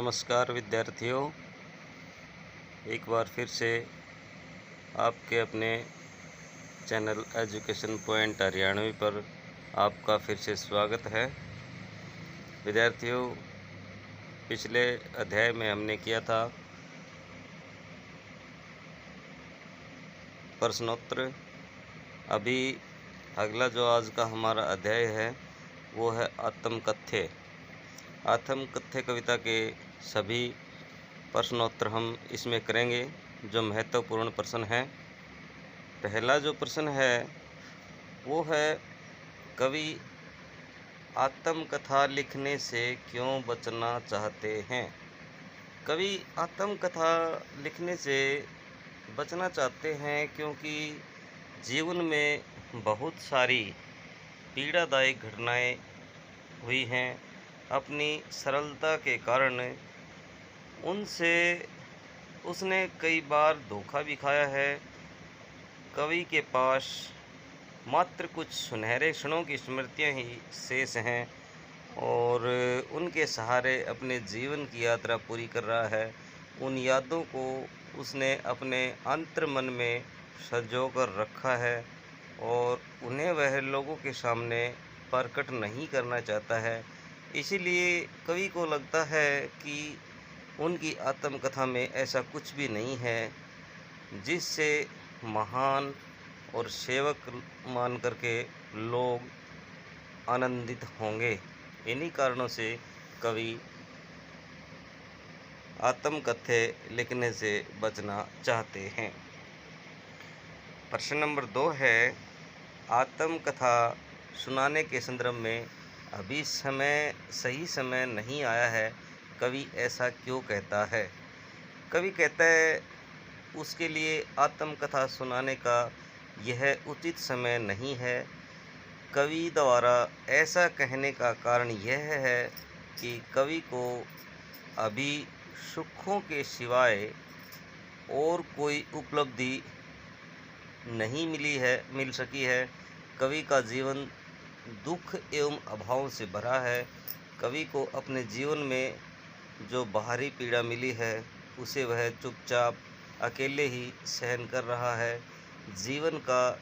नमस्कार विद्यार्थियों, एक बार फिर से आपके अपने चैनल एजुकेशन पॉइंट हरियाणवी पर आपका फिर से स्वागत है। विद्यार्थियों, पिछले अध्याय में हमने किया था प्रश्नोत्तर। अभी अगला जो आज का हमारा अध्याय है वो है आत्मकथ्य। आत्मकथ्य कविता के सभी प्रश्नोत्तर हम इसमें करेंगे। जो महत्वपूर्ण प्रश्न है, पहला जो प्रश्न है वो है, कवि आत्मकथा लिखने से क्यों बचना चाहते हैं। कवि आत्मकथा लिखने से बचना चाहते हैं क्योंकि जीवन में बहुत सारी पीड़ादायक घटनाएं हुई हैं। अपनी सरलता के कारण उनसे उसने कई बार धोखा भी खाया है। कवि के पास मात्र कुछ सुनहरे क्षणों की स्मृतियाँ ही शेष हैं और उनके सहारे अपने जीवन की यात्रा पूरी कर रहा है। उन यादों को उसने अपने अंतर्मन में संजो कर रखा है और उन्हें वह लोगों के सामने प्रकट नहीं करना चाहता है। इसीलिए कवि को लगता है कि उनकी आत्मकथा में ऐसा कुछ भी नहीं है जिससे महान और सेवक मान करके लोग आनंदित होंगे। इन्हीं कारणों से कवि आत्मकथ्य लिखने से बचना चाहते हैं। प्रश्न नंबर 2 है, आत्मकथा सुनाने के संदर्भ में अभी सही समय नहीं आया है, कवि ऐसा क्यों कहता है। कवि कहता है उसके लिए आत्मकथा सुनाने का यह उचित समय नहीं है। कवि द्वारा ऐसा कहने का कारण यह है कि कवि को अभी सुखों के सिवाय और कोई उपलब्धि नहीं मिल सकी है। कवि का जीवन दुख एवं अभाव से भरा है। कवि को अपने जीवन में जो बाहरी पीड़ा मिली है उसे वह चुपचाप अकेले ही सहन कर रहा है। जीवन का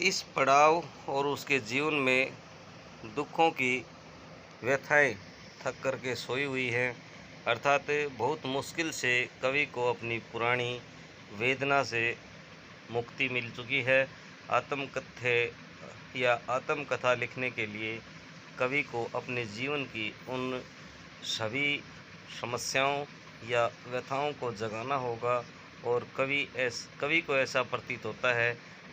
इस पड़ाव और उसके जीवन में दुखों की व्यथाएं थक करके सोई हुई हैं। अर्थात बहुत मुश्किल से कवि को अपनी पुरानी वेदना से मुक्ति मिल चुकी है। आत्मकथ्य या आत्मकथा लिखने के लिए कवि को अपने जीवन की उन सभी समस्याओं या व्यथाओं को जगाना होगा और कवि को ऐसा प्रतीत होता है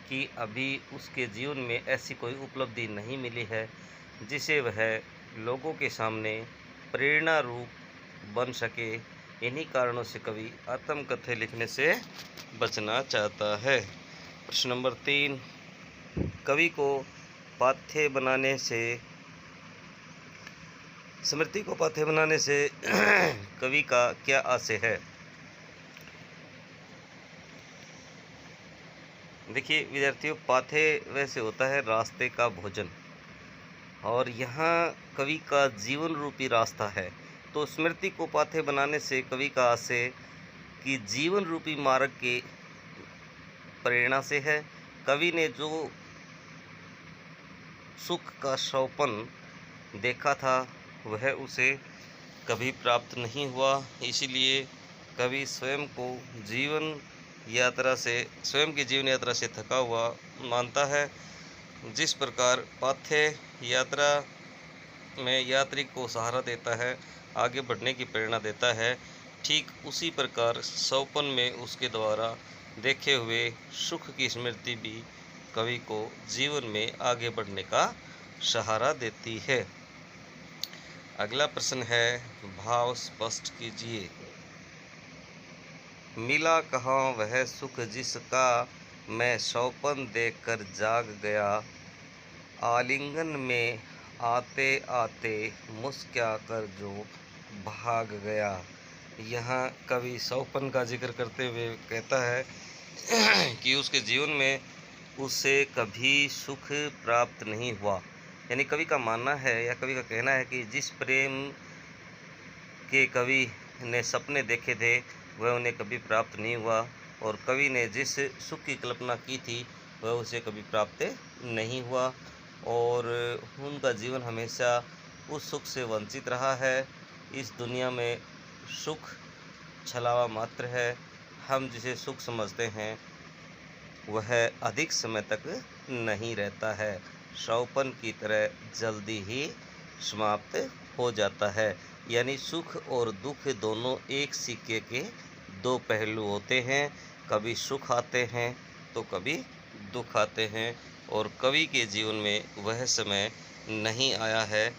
कि अभी उसके जीवन में ऐसी कोई उपलब्धि नहीं मिली है जिसे वह लोगों के सामने प्रेरणा रूप बन सके। इन्हीं कारणों से कवि आत्मकथ्य लिखने से बचना चाहता है। प्रश्न नंबर 3, कवि को पाथ्य बनाने से स्मृति को पाथ्य बनाने से कवि का क्या आशय है। देखिए विद्यार्थियों, पाथ्य वैसे होता है रास्ते का भोजन और यहाँ कवि का जीवन रूपी रास्ता है। तो स्मृति को पाथ्य बनाने से कवि का आशय कि जीवन रूपी मार्ग के प्रेरणा से है। कवि ने जो सुख का सोपान देखा था वह उसे कभी प्राप्त नहीं हुआ। इसीलिए कवि स्वयं की जीवन यात्रा से थका हुआ मानता है। जिस प्रकार पाथ्य यात्रा में यात्री को सहारा देता है, आगे बढ़ने की प्रेरणा देता है, ठीक उसी प्रकार सोपान में उसके द्वारा देखे हुए सुख की स्मृति भी कवि को जीवन में आगे बढ़ने का सहारा देती है। अगला प्रश्न है, भाव स्पष्ट कीजिए। मिला कहाँ वह सुख जिसका मैं सोपन देखकर जाग गया, आलिंगन में आते आते मुस्कुरा कर जो भाग गया। यहाँ कवि सोपन का जिक्र करते हुए कहता है कि उसके जीवन में उसे कभी सुख प्राप्त नहीं हुआ। यानी कवि का मानना है या कवि का कहना है कि जिस प्रेम के कवि ने सपने देखे थे वह उन्हें कभी प्राप्त नहीं हुआ, और कवि ने जिस सुख की कल्पना की थी वह उसे कभी प्राप्त नहीं हुआ, और उनका जीवन हमेशा उस सुख से वंचित रहा है। इस दुनिया में सुख छलावा मात्र है। हम जिसे सुख समझते हैं वह अधिक समय तक नहीं रहता है, शौपन की तरह जल्दी ही समाप्त हो जाता है। यानी सुख और दुख दोनों एक सिक्के के दो पहलू होते हैं। कभी सुख आते हैं तो कभी दुख आते हैं, और कवि के जीवन में वह समय नहीं आया है,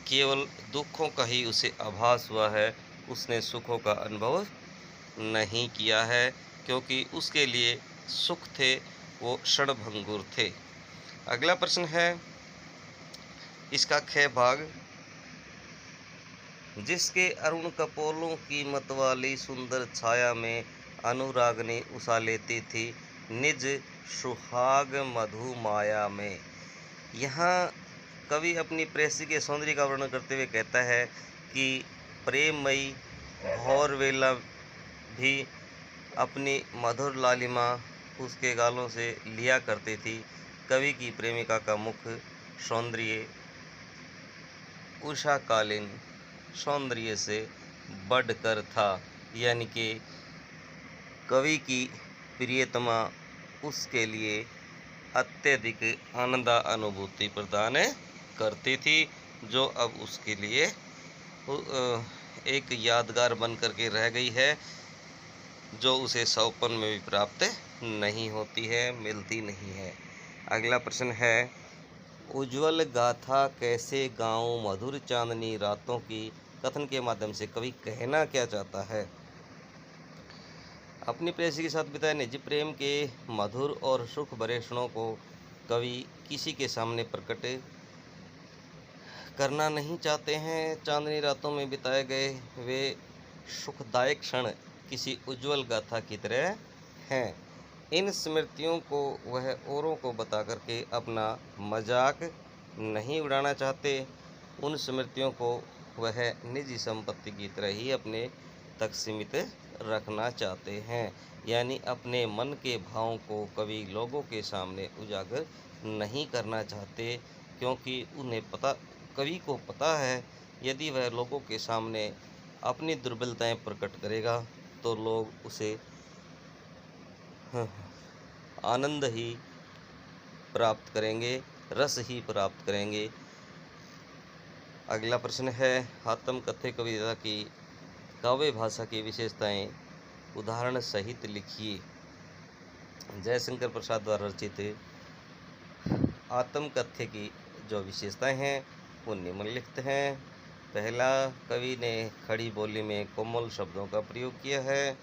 केवल दुखों का ही उसे आभास हुआ है। उसने सुखों का अनुभव नहीं किया है, क्योंकि उसके लिए सुख थे वो क्षणभंगुर थे। अगला प्रश्न है इसका ख भाग। जिसके अरुण कपोलों की मतवाली सुंदर छाया में अनुरागनी उषा लेती थी निज सुहाग मधु माया में। यहाँ कवि अपनी प्रेयसी के सौंदर्य का वर्णन करते हुए कहता है कि प्रेममयी भौर वेला भी अपनी मधुर लालिमा उसके गालों से लिया करती थी। कवि की प्रेमिका का मुख सौंदर्य उषाकालीन सौंदर्य से बढ़कर था, यानी कि कवि की प्रियतमा उसके लिए अत्यधिक आनंद अनुभूति प्रदान करती थी, जो अब उसके लिए एक यादगार बन करके रह गई है, जो उसे सौपन में भी प्राप्त नहीं होती है, मिलती नहीं है। अगला प्रश्न है उज्ज्वल गाथा कैसे गाऊं मधुर चांदनी रातों की, कथन के माध्यम से कवि कहना क्या चाहता है। अपनी प्रेयसी के साथ बिताए निजी प्रेम के मधुर और सुख भरे क्षणों को कवि किसी के सामने प्रकट करना नहीं चाहते हैं। चांदनी रातों में बिताए गए वे सुखदायक क्षण किसी उज्ज्वल गाथा की तरह हैं। इन स्मृतियों को वह औरों को बता करके अपना मजाक नहीं उड़ाना चाहते। उन स्मृतियों को वह निजी संपत्ति की तरह ही अपने तक सीमित रखना चाहते हैं, यानी अपने मन के भावों को कवि लोगों के सामने उजागर नहीं करना चाहते, क्योंकि कवि को पता है यदि वह लोगों के सामने अपनी दुर्बलताएं प्रकट करेगा तो लोग उसे आनंद ही प्राप्त करेंगे, रस ही प्राप्त करेंगे। अगला प्रश्न है आत्मकथ्य कविता की काव्य भाषा की विशेषताएं उदाहरण सहित लिखिए। जयशंकर प्रसाद द्वारा रचित आत्मकथ्य की जो विशेषताएं हैं वो निम्नलिखित हैं। पहला, कवि ने खड़ी बोली में कोमल शब्दों का प्रयोग किया है।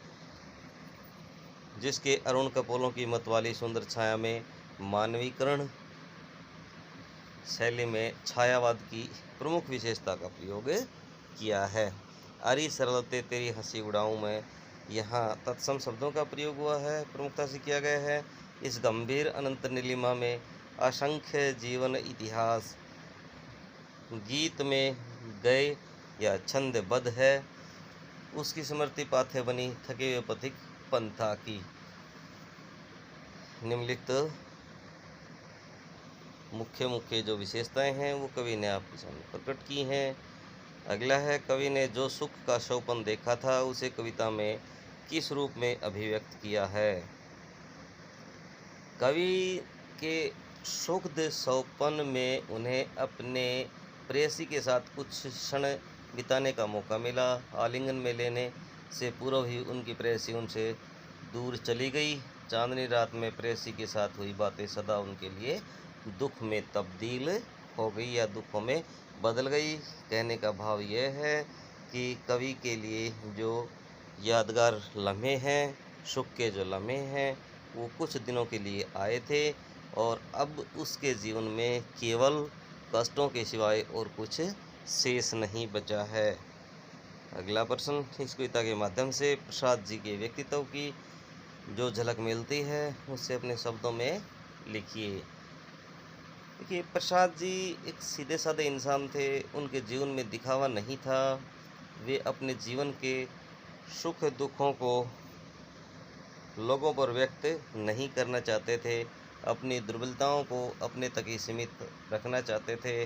जिसके अरुण कपोलों की मतवाली सुंदर छाया में मानवीकरण शैली में छायावाद की प्रमुख विशेषता का प्रयोग किया है। अरी सरलते तेरी हंसी उड़ाऊं मैं, यहाँ तत्सम शब्दों का प्रयोग हुआ है, प्रमुखता से किया गया है। इस गंभीर अनंत नीलिमा में असंख्य जीवन इतिहास गीत में गए या छंदबद्ध है। उसकी स्मृति पाथे बनी थके हुए पथिक पंथा की। निम्नलिखित मुख्य जो विशेषताएं हैं वो कवि ने आपके सामने प्रकट की हैं। अगला है कवि ने जो सुख का सौपन देखा था उसे कविता में किस रूप में अभिव्यक्त किया है। कवि के सुखद सौपन में उन्हें अपने प्रेयसी के साथ कुछ क्षण बिताने का मौका मिला। आलिंगन में लेने से पूर्व ही उनकी प्रेयसी उनसे दूर चली गई। चांदनी रात में प्रेयसी के साथ हुई बातें सदा उनके लिए दुख में तब्दील हो गई या दुखों में बदल गई। कहने का भाव यह है कि कवि के लिए जो यादगार लम्हे हैं, सुख के जो लम्हे हैं, वो कुछ दिनों के लिए आए थे और अब उसके जीवन में केवल कष्टों के सिवाय और कुछ शेष नहीं बचा है। अगला प्रश्न, इस कविता के माध्यम से प्रसाद जी के व्यक्तित्व की जो झलक मिलती है उससे अपने शब्दों में लिखिए। देखिए, प्रसाद जी एक सीधे साधे इंसान थे। उनके जीवन में दिखावा नहीं था। वे अपने जीवन के सुख दुखों को लोगों पर व्यक्त नहीं करना चाहते थे, अपनी दुर्बलताओं को अपने तक ही सीमित रखना चाहते थे,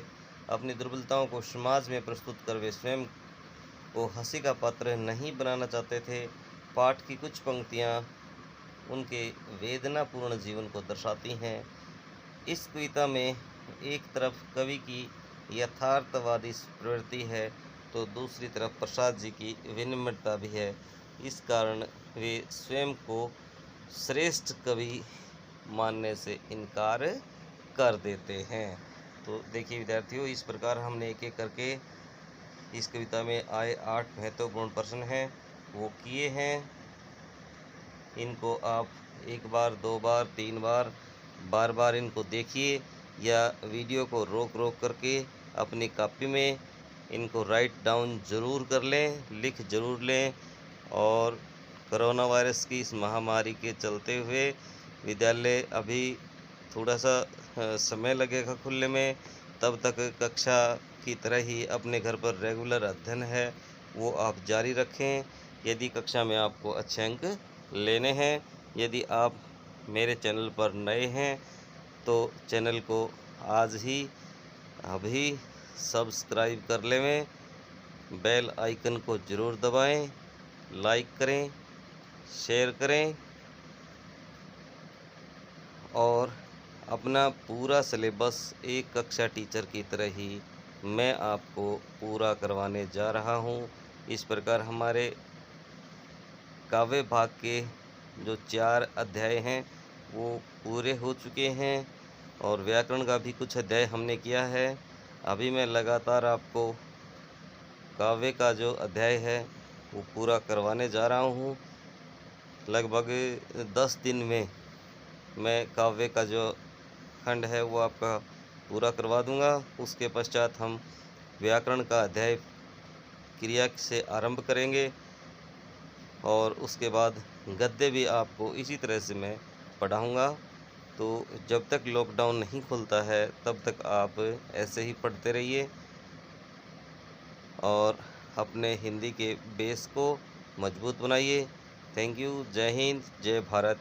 अपनी दुर्बलताओं को समाज में प्रस्तुत कर वे स्वयं को हंसी का पात्र नहीं बनाना चाहते थे। पाठ की कुछ पंक्तियाँ उनके वेदनापूर्ण जीवन को दर्शाती हैं। इस कविता में एक तरफ कवि की यथार्थवादी प्रवृत्ति है, तो दूसरी तरफ प्रसाद जी की विनम्रता भी है। इस कारण वे स्वयं को श्रेष्ठ कवि मानने से इनकार कर देते हैं। तो देखिए विद्यार्थियों, इस प्रकार हमने एक एक करके इस कविता में आए 8 महत्वपूर्ण प्रश्न हैं वो किए हैं। इनको आप एक बार, 2 बार, 3 बार, बार इनको देखिए या वीडियो को रोक करके अपनी कॉपी में इनको राइट डाउन ज़रूर कर लें, लिख ज़रूर लें। और कोरोना वायरस की इस महामारी के चलते हुए विद्यालय अभी थोड़ा सा समय लगेगा खुलने में, तब तक कक्षा की तरह ही अपने घर पर रेगुलर अध्ययन है वो आप जारी रखें। यदि कक्षा में आपको अच्छे अंक लेने हैं, यदि आप मेरे चैनल पर नए हैं तो चैनल को आज ही अभी सब्सक्राइब कर लें, बेल आइकन को ज़रूर दबाएं, लाइक करें, शेयर करें और अपना पूरा सिलेबस एक कक्षा टीचर की तरह ही मैं आपको पूरा करवाने जा रहा हूं। इस प्रकार हमारे काव्य भाग के जो 4 अध्याय हैं वो पूरे हो चुके हैं और व्याकरण का भी कुछ अध्याय हमने किया है। अभी मैं लगातार आपको काव्य का जो अध्याय है वो पूरा करवाने जा रहा हूँ। लगभग 10 दिन में मैं काव्य का जो खंड है वो आपका पूरा करवा दूंगा। उसके पश्चात हम व्याकरण का अध्याय क्रिया से आरंभ करेंगे और उसके बाद गद्य भी आपको इसी तरह से मैं पढ़ाऊंगा। तो जब तक लॉकडाउन नहीं खुलता है तब तक आप ऐसे ही पढ़ते रहिए और अपने हिंदी के बेस को मजबूत बनाइए। Thank you. जय हिंद, जय भारत।